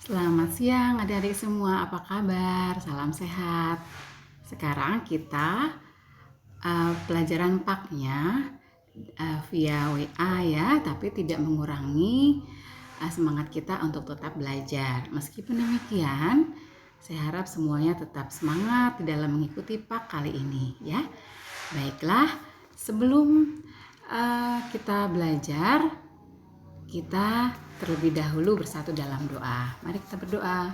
Selamat siang adik-adik semua, apa kabar? Salam sehat. Sekarang kita pelajaran PAK-nya via WA ya, tapi tidak mengurangi semangat kita untuk tetap belajar. Meskipun demikian, saya harap semuanya tetap semangat di dalam mengikuti PAK kali ini ya. Baiklah, sebelum kita belajar, kita terlebih dahulu bersatu dalam doa. Mari kita berdoa.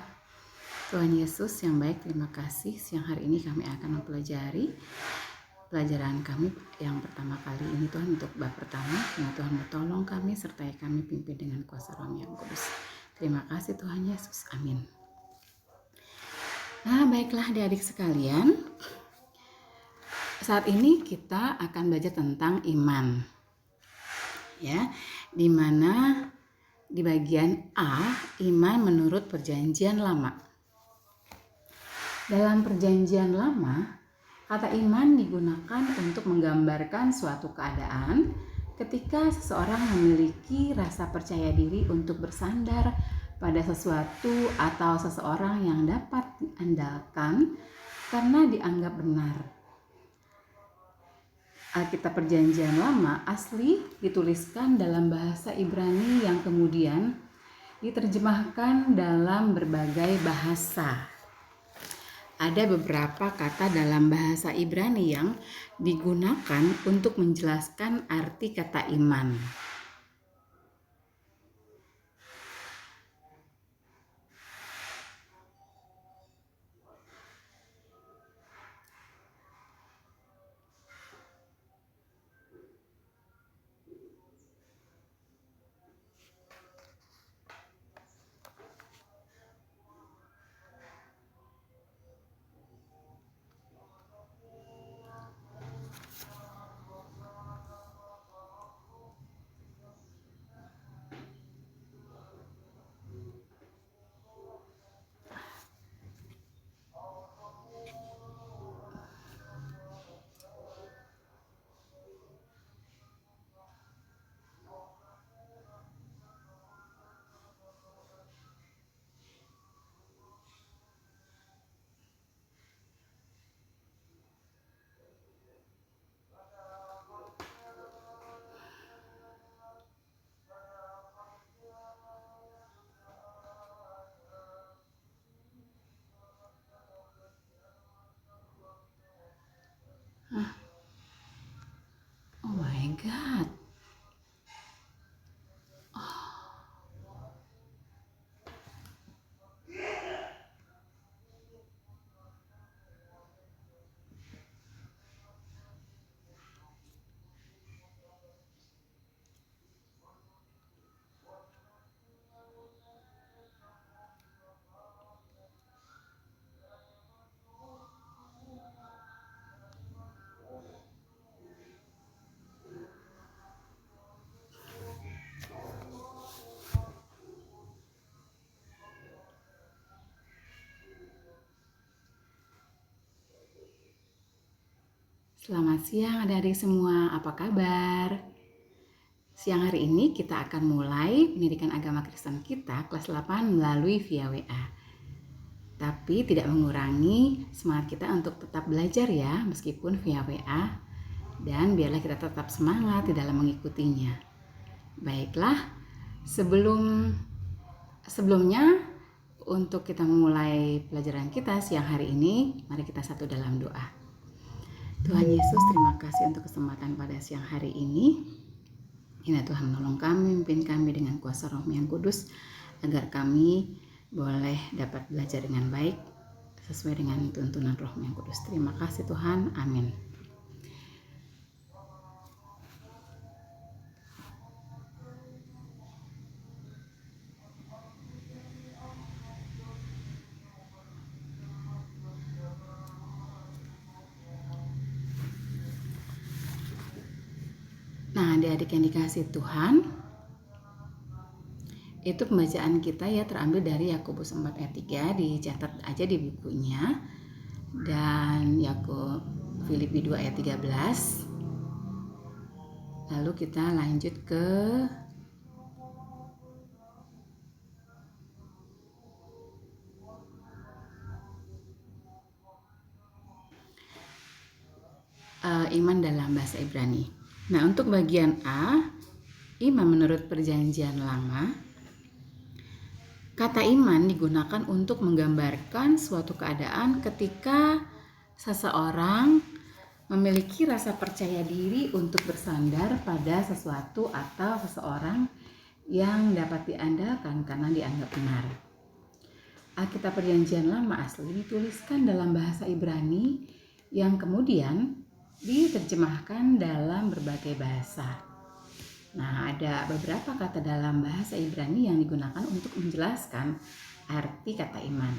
Tuhan Yesus yang baik, terima kasih siang hari ini kami akan mempelajari pelajaran kami yang pertama kali ini Tuhan, untuk bab pertama. Tuhan tolong kami, sertai kami, pimpin dengan kuasa Roh yang kudus. Terima kasih Tuhan Yesus, amin. Nah, baiklah adik-adik sekalian, saat ini kita akan belajar tentang iman ya, dimana di bagian A, iman menurut perjanjian lama. Dalam perjanjian lama, kata iman digunakan untuk menggambarkan suatu keadaan ketika seseorang memiliki rasa percaya diri untuk bersandar pada sesuatu atau seseorang yang dapat diandalkan karena dianggap benar. Alkitab Perjanjian Lama asli dituliskan dalam bahasa Ibrani yang kemudian diterjemahkan dalam berbagai bahasa. Ada beberapa kata dalam bahasa Ibrani yang digunakan untuk menjelaskan arti kata iman. Oh my God. Selamat siang adik-adik semua, apa kabar? Siang hari ini kita akan mulai pendidikan agama Kristen kita kelas 8 melalui via WA. Tapi tidak mengurangi semangat kita untuk tetap belajar ya, meskipun via WA. Dan biarlah kita tetap semangat di dalam mengikutinya. Baiklah, sebelumnya untuk kita memulai pelajaran kita siang hari ini, mari kita satu dalam doa. Tuhan Yesus, terima kasih untuk kesempatan pada siang hari ini. Ini Tuhan menolong kami, pimpin kami dengan kuasa Roh yang kudus, agar kami boleh dapat belajar dengan baik sesuai dengan tuntunan Roh yang kudus. Terima kasih Tuhan, amin. Nah, adik-adik yang dikasih Tuhan, itu pembacaan kita ya terambil dari Yakobus 4 ayat 3, dicatat aja di bukunya. Dan Filipi 2 ayat 13. Lalu kita lanjut ke iman dalam bahasa Ibrani. Nah, untuk bagian A, iman menurut Perjanjian Lama, kata iman digunakan untuk menggambarkan suatu keadaan ketika seseorang memiliki rasa percaya diri untuk bersandar pada sesuatu atau seseorang yang dapat diandalkan karena dianggap benar. Alkitab Perjanjian Lama asli dituliskan dalam bahasa Ibrani yang kemudian diterjemahkan dalam berbagai bahasa. Nah, ada beberapa kata dalam bahasa Ibrani yang digunakan untuk menjelaskan arti kata iman,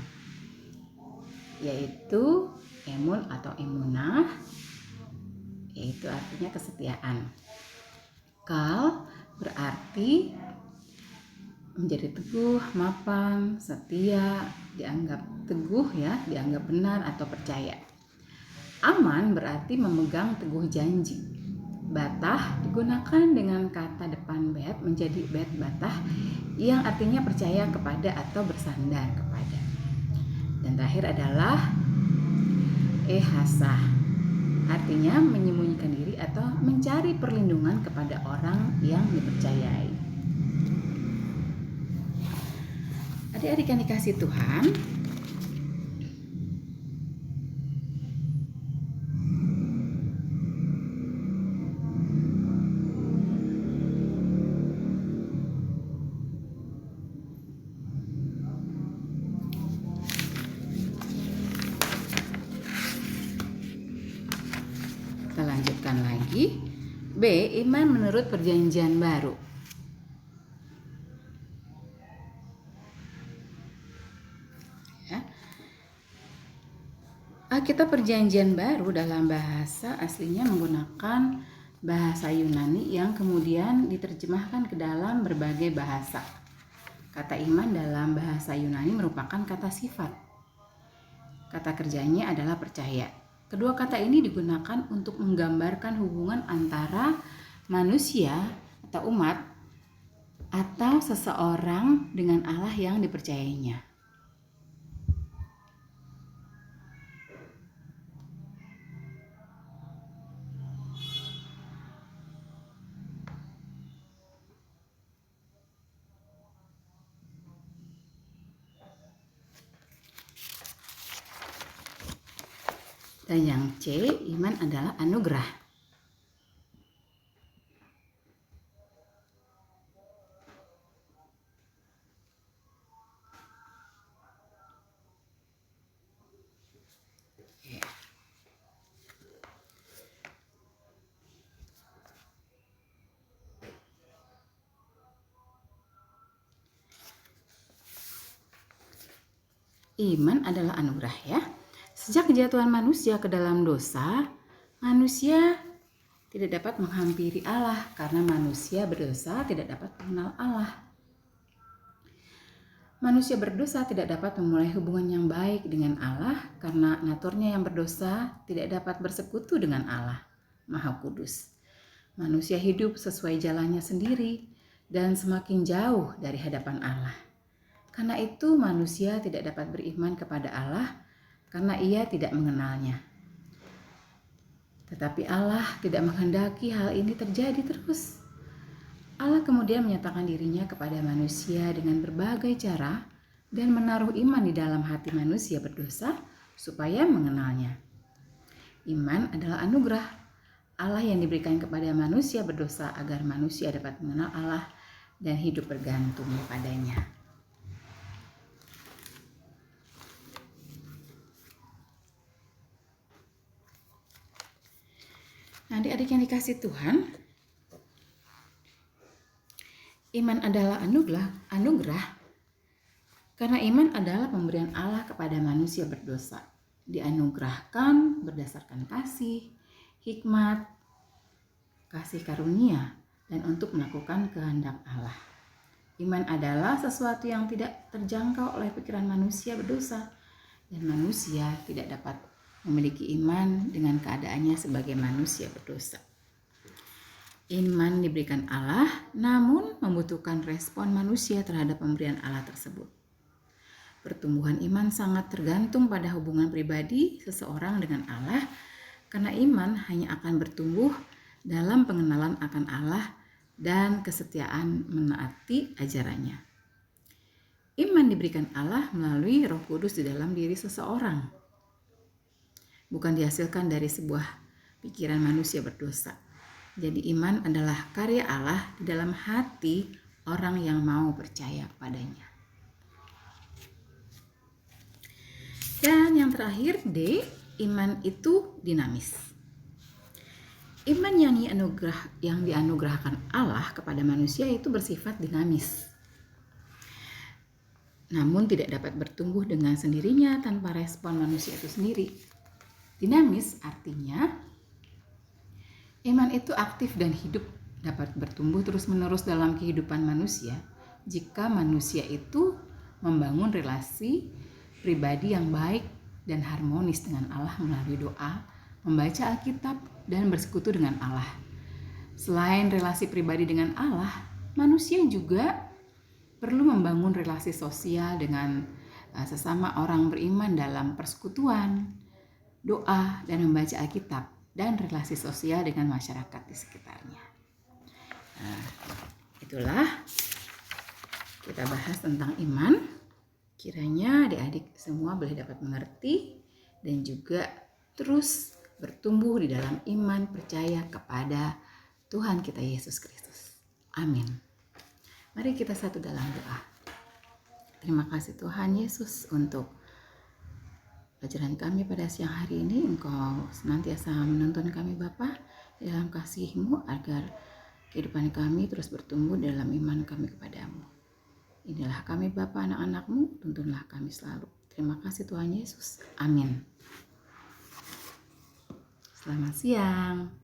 yaitu emun atau emunah, yaitu artinya kesetiaan. Kal berarti menjadi teguh, mapan, setia, dianggap teguh ya, dianggap benar atau percaya. Aman berarti memegang teguh janji. Batah digunakan dengan kata depan bet menjadi bet batah yang artinya percaya kepada atau bersandar kepada. Dan terakhir adalah ehasa, artinya menyembunyikan diri atau mencari perlindungan kepada orang yang dipercayai. Adik-adik yang dikasih Tuhan, kita lanjutkan lagi. B, iman menurut Perjanjian Baru. Alkitab Perjanjian Baru dalam bahasa aslinya menggunakan bahasa Yunani yang kemudian diterjemahkan ke dalam berbagai bahasa. Kata iman dalam bahasa Yunani merupakan kata sifat. Kata kerjanya adalah percaya. Kedua kata ini digunakan untuk menggambarkan hubungan antara manusia atau umat atau seseorang dengan Allah yang dipercayainya. Dan yang C, iman adalah anugerah. Iman adalah anugerah ya. Sejak kejatuhan manusia ke dalam dosa, manusia tidak dapat menghampiri Allah karena manusia berdosa tidak dapat mengenal Allah. Manusia berdosa tidak dapat memulai hubungan yang baik dengan Allah karena naturnya yang berdosa tidak dapat bersekutu dengan Allah, Maha Kudus. Manusia hidup sesuai jalannya sendiri dan semakin jauh dari hadapan Allah. Karena itu manusia tidak dapat beriman kepada Allah karena ia tidak mengenalnya. Tetapi Allah tidak menghendaki hal ini terjadi terus. Allah kemudian menyatakan dirinya kepada manusia dengan berbagai cara dan menaruh iman di dalam hati manusia berdosa supaya mengenalnya. Iman adalah anugerah Allah yang diberikan kepada manusia berdosa agar manusia dapat mengenal Allah dan hidup bergantung padanya. Adik-adik yang dikasih Tuhan, iman adalah anugerah karena iman adalah pemberian Allah kepada manusia berdosa. Dianugerahkan berdasarkan kasih, hikmat, kasih karunia, dan untuk melakukan kehendak Allah. Iman adalah sesuatu yang tidak terjangkau oleh pikiran manusia berdosa, dan manusia tidak dapat memiliki iman dengan keadaannya sebagai manusia berdosa. Iman diberikan Allah, namun membutuhkan respon manusia terhadap pemberian Allah tersebut. Pertumbuhan iman sangat tergantung pada hubungan pribadi seseorang dengan Allah, Karena iman hanya akan bertumbuh dalam pengenalan akan Allah dan kesetiaan menaati ajarannya. Iman diberikan Allah melalui Roh Kudus di dalam diri seseorang, bukan dihasilkan dari sebuah pikiran manusia berdosa. Jadi iman adalah karya Allah di dalam hati orang yang mau percaya padanya. Dan yang terakhir D, iman itu dinamis. Iman yang dianugerahkan Allah kepada manusia itu bersifat dinamis. Namun tidak dapat bertumbuh dengan sendirinya tanpa respon manusia itu sendiri. Dinamis artinya iman itu aktif dan hidup, dapat bertumbuh terus-menerus dalam kehidupan manusia jika manusia itu membangun relasi pribadi yang baik dan harmonis dengan Allah melalui doa, membaca Alkitab, dan bersekutu dengan Allah. Selain relasi pribadi dengan Allah, manusia juga perlu membangun relasi sosial dengan sesama orang beriman dalam persekutuan, doa, dan membaca Alkitab, dan relasi sosial dengan masyarakat di sekitarnya. Nah, itulah kita bahas tentang iman. Kiranya adik-adik semua boleh dapat mengerti dan juga terus bertumbuh di dalam iman percaya kepada Tuhan kita Yesus Kristus. Amin. Mari kita satu dalam doa. Terima kasih Tuhan Yesus untuk pelajaran kami pada siang hari ini. Engkau senantiasa menuntun kami Bapa dalam kasih-Mu agar kehidupan kami terus bertumbuh dalam iman kami kepadamu. Inilah kami Bapa, anak-anak-Mu, tuntunlah kami selalu. Terima kasih Tuhan Yesus. Amin. Selamat siang.